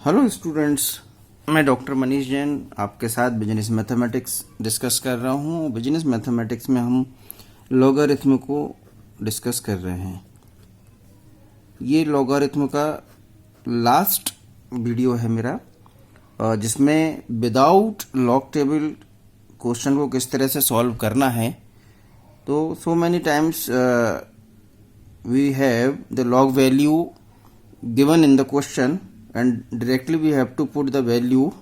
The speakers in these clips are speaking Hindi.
हेलो स्टूडेंट्स, मैं डॉक्टर मनीष जैन आपके साथ बिजनेस मैथमेटिक्स डिस्कस कर रहा हूँ। बिजनेस मैथमेटिक्स में हम लॉगरिथम को डिस्कस कर रहे हैं। ये लॉगरिथम का लास्ट वीडियो है मेरा, जिसमें विदाउट लॉग टेबल क्वेश्चन को किस तरह से सॉल्व करना है। तो so many times we have the log value given in the question and directly we have to put the value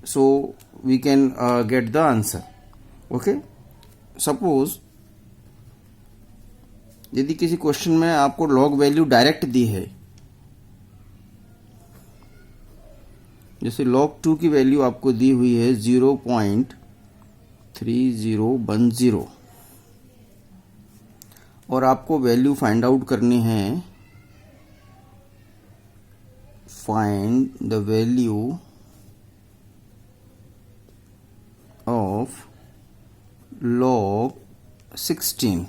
so we can get the answer. Okay, suppose यदि किसी क्वेश्चन में आपको लॉग वैल्यू डायरेक्ट दी है, जैसे log 2 की वैल्यू आपको दी हुई है 0.3010 और आपको वैल्यू फाइंड आउट करनी है, find the value of log 16।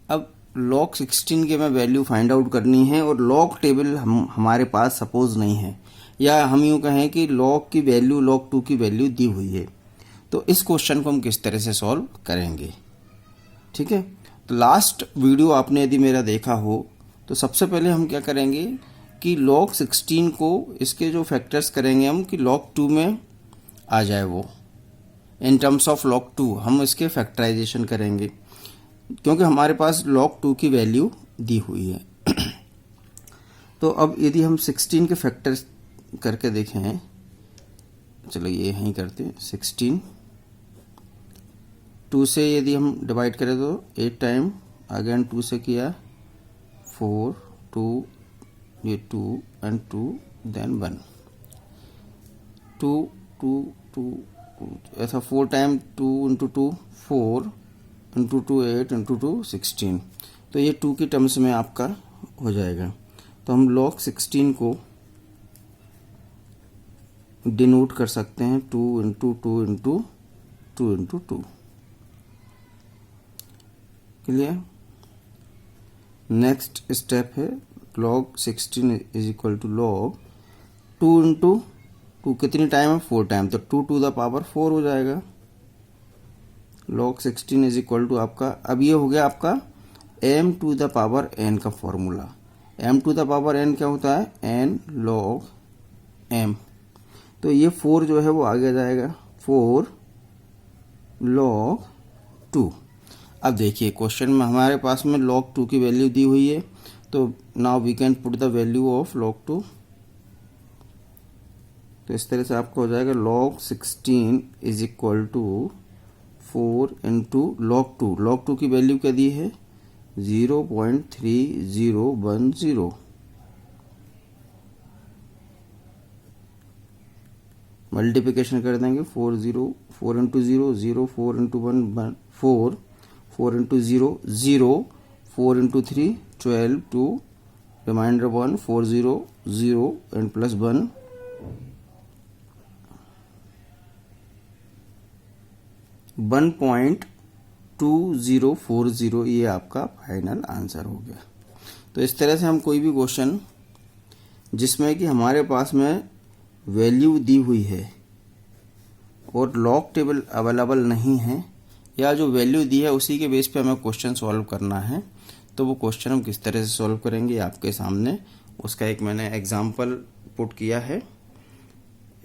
अब log 16 के मैं वैल्यू फाइंड आउट करनी है और log टेबल हमारे पास सपोज नहीं है, या हम यूँ कहें कि log की वैल्यू log 2 की वैल्यू दी हुई है। तो इस क्वेश्चन को हम किस तरह से सॉल्व करेंगे, ठीक है। तो लास्ट वीडियो आपने यदि मेरा देखा हो तो सबसे पहले हम क्या करेंगे कि log 16 को इसके जो फैक्टर्स करेंगे हम कि log 2 में आ जाए, वो इन टर्म्स ऑफ log 2 हम इसके फैक्टराइजेशन करेंगे, क्योंकि हमारे पास log 2 की वैल्यू दी हुई है। तो अब यदि हम 16 के फैक्टर्स करके देखें, चलो ये यहीं करते हैं। 16 2 से यदि हम डिवाइड करें तो 8 टाइम, अगेन 2 से किया 4 2, ये 2 एंड 2 देन 1, 2 2 2 ऐसा 4 टाइम, 2 इंटू 2 4 इंटू 2 8 इंटू 2 16। तो ये 2 की टर्म्स में आपका हो जाएगा। तो हम log 16 को डिनोट कर सकते हैं 2 into 2 into 2 into 2। Clear. Next step है log 16 is equal to log 2 into 2, कितनी टाइम है 4 टाइम, तो 2 टू द पावर 4 हो जाएगा। log 16 इज इक्वल टू आपका, अब ये हो गया आपका m to the power n का फॉर्मूला। m to the power n क्या होता है, n log m। तो ये 4 जो है वो आगे जाएगा, 4 log 2। अब देखिए क्वेश्चन में हमारे पास में log 2 की वैल्यू दी हुई है, तो now we can put the value of log 2। तो इस तरह से आपको हो जाएगा log 16 is equal to 4 into log 2। log 2 की वैल्यू क्या दी है 0.3010। मल्टीप्लिकेशन कर देंगे 4 into 0 0, 4 into 1 4, 4 into 0 0, 4 into 3 12, 2 remainder 1, 4 0 0 and plus 1, 1.2040। ये आपका फाइनल आंसर हो गया। तो इस तरह से हम कोई भी क्वेश्चन जिसमें कि हमारे पास में वैल्यू दी हुई है और लॉग टेबल अवेलेबल नहीं है, या जो वैल्यू दी है उसी के बेस पे हमें क्वेश्चन सॉल्व करना है, तो वो क्वेश्चन हम किस तरह से सॉल्व करेंगे आपके सामने उसका एक मैंने एग्जांपल पुट किया है।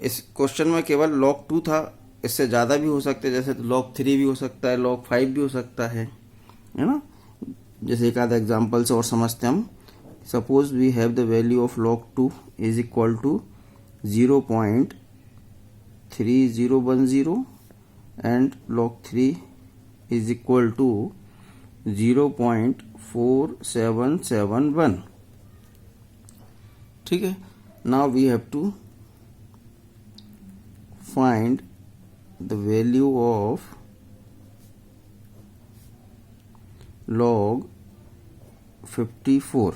इस क्वेश्चन में केवल log 2 था, इससे ज़्यादा भी हो सकते हैं, जैसे log 3 भी हो सकता है, log 5 भी हो सकता है ना। जैसे एक आधा एग्जाम्पल से और समझते हम। Suppose we have the value of log 2 is equal to 0.3010 and log 3 is equal to 0.4771। ठीक है। Now we have to find the value of log 54।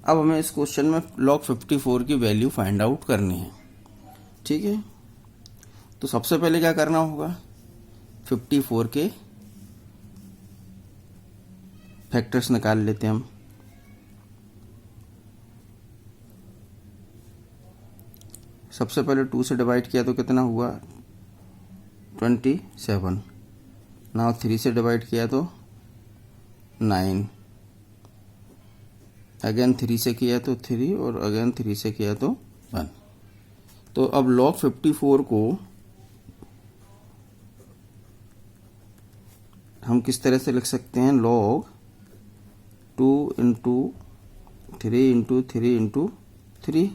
अब हमें इस क्वेश्चन में log 54 की वैल्यू फाइंड आउट करनी है, ठीक है। तो सबसे पहले क्या करना होगा, 54 के फैक्टर्स निकाल लेते हैं हम। सबसे पहले 2 से डिवाइड किया तो कितना हुआ 27। नाउ 3 से डिवाइड किया तो 9, अगेन 3 से किया तो 3 और अगेन 3 से किया तो 1। तो अब log 54 को हम किस तरह से लिख सकते हैं, log 2 into 3 into 3 into 3।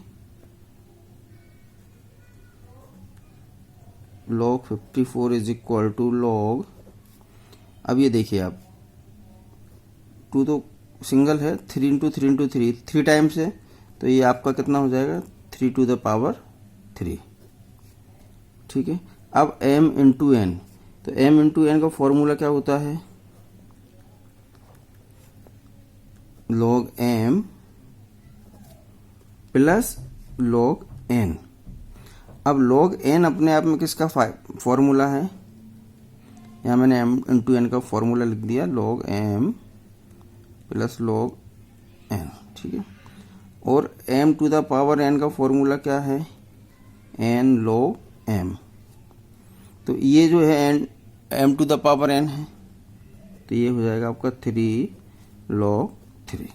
log 54 is equal to log, अब ये देखिए आप 2 तो सिंगल है, 3 इंटू 3 इंटू 3 टाइम्स है, तो ये आपका कितना हो जाएगा 3 टू द पावर 3। ठीक है। अब m इंटू एन, तो m इंटू एन का फॉर्मूला क्या होता है, log m plus log n। अब log n अपने आप में किसका फॉर्मूला है, यहाँ मैंने m इंटू एन का फॉर्मूला लिख दिया, log m plus log n। ठीक है। और m to the power n का फॉर्मूला क्या है, n log m। तो ये जो है m to the power n है, तो ये हो जाएगा आपका 3 log 3।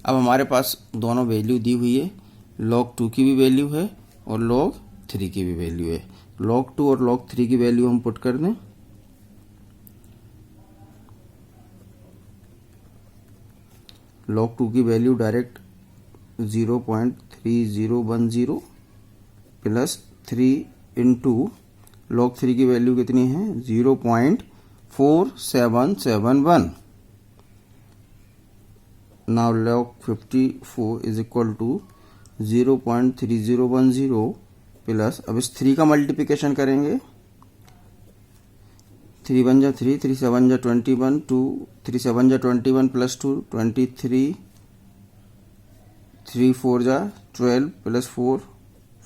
अब हमारे पास दोनों वैल्यू दी हुई है, log 2 की भी वैल्यू है और log 3 की भी वैल्यू है। log 2 और log 3 की वैल्यू हम पुट कर दें, log 2 की value direct 0.3010 plus 3 into log 3 की वैल्यू कितनी है 0.4771। Now log 54 is equal to 0.3010 plus, अब इस 3 का मल्टीप्लिकेशन करेंगे, 3 1 जा 3, 3 7 जा 21, 2 3 7 जा 21 प्लस 2 23, 3 4 जा 12 प्लस 4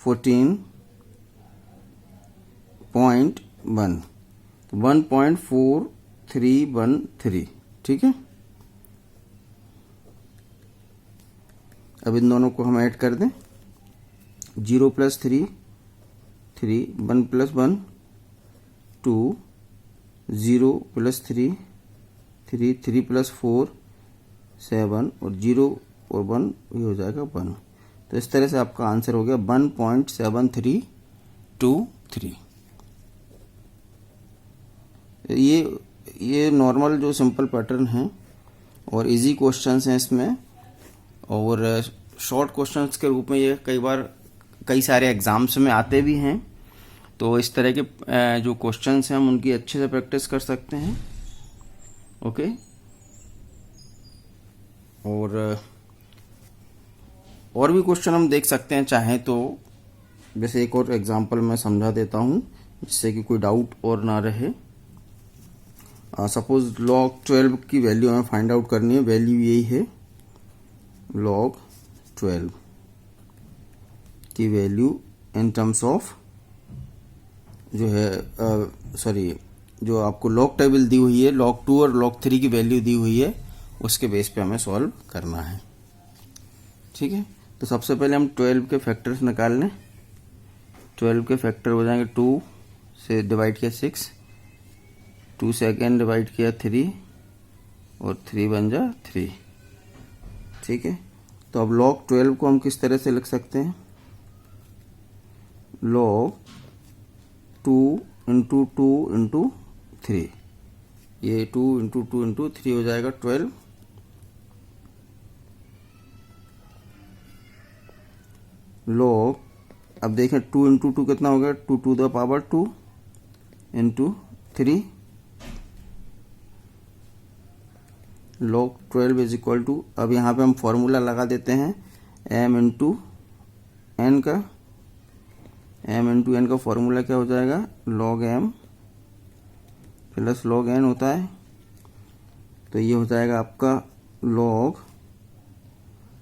14.1, 1.4313। ठीक है। अब इन दोनों को हम ऐड कर दें, 0 प्लस 3 3, 1 प्लस 1 2, 0 प्लस 3 3, 3 प्लस 4 7 और 0 और 1 ये हो जाएगा 1। तो इस तरह से आपका आंसर हो गया 1.7323। ये नॉर्मल जो सिंपल पैटर्न है और इजी क्वेश्चंस हैं इसमें, और शॉर्ट क्वेश्चंस के रूप में ये कई सारे एग्जाम्स में आते भी हैं। तो इस तरह के जो क्वेश्चंस हैं हम उनकी अच्छे से प्रैक्टिस कर सकते हैं। ओके। और भी क्वेश्चन हम देख सकते हैं चाहें तो, जैसे एक और एग्जांपल मैं समझा देता हूं जिससे कि कोई डाउट और ना रहे। सपोज log 12 की वैल्यू हमें फाइंड आउट करनी है, वैल्यू यही है, log 12 की वैल्यू इन टर्म्स ऑफ जो है जो आपको log टेबल दी हुई है, log 2 और log 3 की वैल्यू दी हुई है, उसके बेस पे हमें सॉल्व करना है। ठीक है। तो सबसे पहले हम 12 के फैक्टर्स निकाल लें। 12 के फैक्टर हो जाएंगे, 2 से डिवाइड किया 6, 2 से अगेन डिवाइड किया 3 और 3 बन जा 3। ठीक है। तो अब log 12 को हम किस तरह से लिख सकते हैं, log 2 इंटू 2 इंटू 3, ये 2 इंटू 2 इंटू 3 हो जाएगा 12। log, अब देखें 2 इंटू 2 कितना हो गया, 2 to the power 2 into 3, log 12 is equal to, अब यहाँ पे हम फॉर्मूला लगा देते हैं m इंटू एन का। m इंटू एन का फॉर्मूला क्या हो जाएगा, log m plus log n होता है। तो ये हो जाएगा आपका log,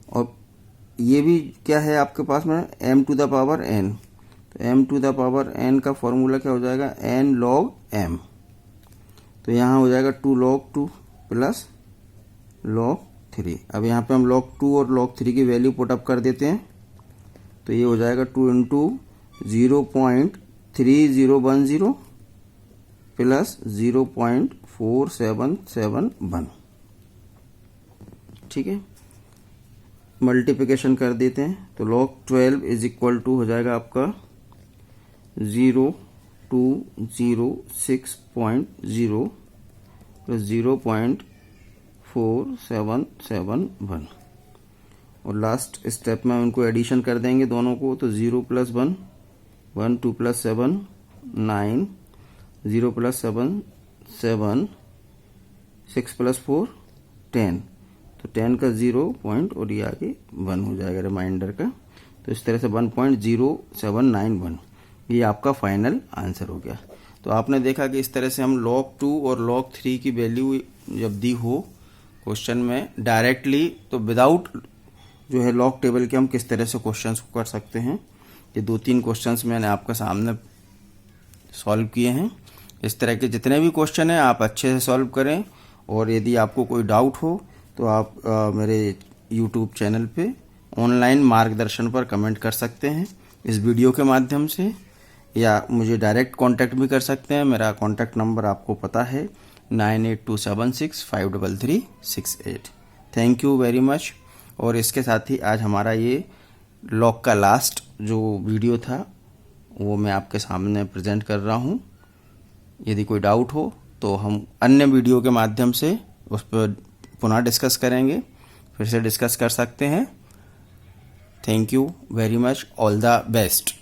और ये भी क्या है आपके पास में m to the power n, तो m to the power n का फॉर्मूला क्या हो जाएगा, n log m। तो यहाँ हो जाएगा 2 log 2 प्लस log 3। अब यहाँ पे हम log 2 और log 3 की वैल्यू पुट अप कर देते हैं, तो ये हो जाएगा 2 इंटू 0.3010 प्लस 0.4771। ठीक है, मल्टीप्लिकेशन कर देते हैं तो log 12 इज इक्वल टू हो जाएगा आपका 0206.0 प्लस 0.4771 और लास्ट स्टेप में उनको एडिशन कर देंगे दोनों को, तो 0 + 1 1 2 + 7 9 0 + 7 7 6 + 4 10, तो 10 का 0 पॉइंट और ये आगे 1 हो जाएगा रिमाइंडर का। तो इस तरह से 1.0791 ये आपका फाइनल आंसर हो गया। तो आपने देखा कि इस तरह से हम log 2 और log 3 की वैल्यू जब दी हो क्वेश्चन में डायरेक्टली, तो विदाउट जो है log टेबल के हम किस तरह से क्वेश्चंस को कर सकते हैं। ये 2-3 क्वेश्चंस मैंने आपके सामने सॉल्व किए हैं। इस तरह के जितने भी क्वेश्चन हैं आप अच्छे से सॉल्व करें, और यदि आपको कोई डाउट हो तो आप मेरे YouTube चैनल पे ऑनलाइन मार्गदर्शन पर कमेंट कर सकते हैं इस वीडियो के माध्यम से, या मुझे डायरेक्ट कांटेक्ट भी कर सकते हैं। मेरा कांटेक्ट नंबर आपको पता है 9827653368। Thank you very much. और इसके साथ ही आज हमारा ये लॉग का लास्ट जो वीडियो था वो मैं आपके सामने प्रेजेंट कर रहा हूँ। यदि कोई डाउट हो तो हम अन्य वीडियो के माध्यम से उस पर पुनः डिस्कस करेंगे, फिर से डिस्कस कर सकते हैं। Thank you very much, all the best.